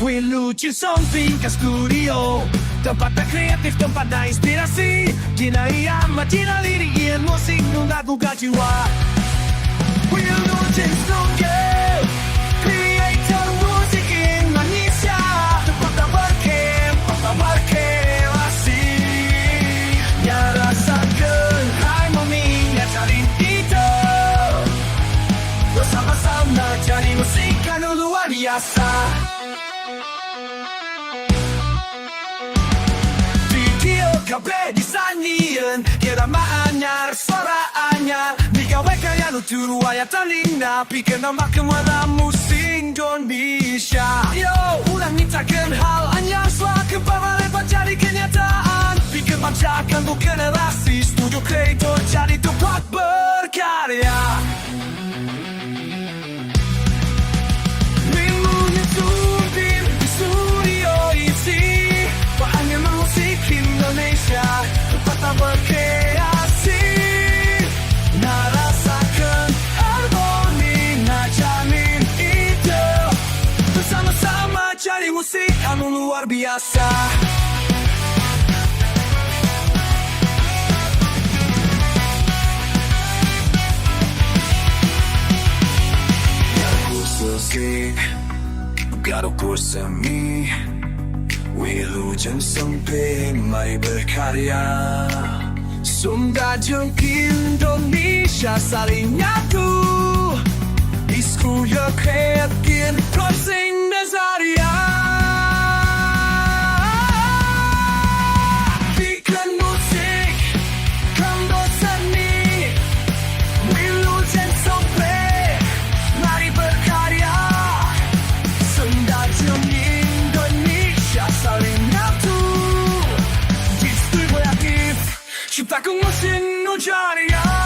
Wilujin Something Studio, tempat kreatif, tempat inspirasi. Ginaya Madina lirian musik menggugah jiwa. Wilujin Studio, creator musik Indonesia. Tempat berkreasi. Ya rasakan harmoninya cari itu. Bersama-sama jadi musik kan luar biasa. Kabeh disanian, kiramaannya, suaraannya digawe kaya lucu ayat telinga, bikin nama kemana musik Indonesia. Yo, ulang nyiptakan hal anyar, selaku lebar jadi kenyataan. Bikin pancakan untuk generasi, studio kreator jadi tempat berkarya. Minggunya supir di studio isi bahannya musik Indonesia, tempat berkreasi. Narasakan harmoni, najamin itu. Bersama-sama cari musik anu luar biasa. Garuk semi Wilujin Something, mari berkarya. Sunda jeung Indonesia saling nyatu. Diskuya kreatif crossing Nazaria. Bikin musik kanggo seni. Wilujin Something, mari berkarya. Sunda jeung Indonesia saling nyatu. Diskuya kreatif ciptakan musik Indonesia.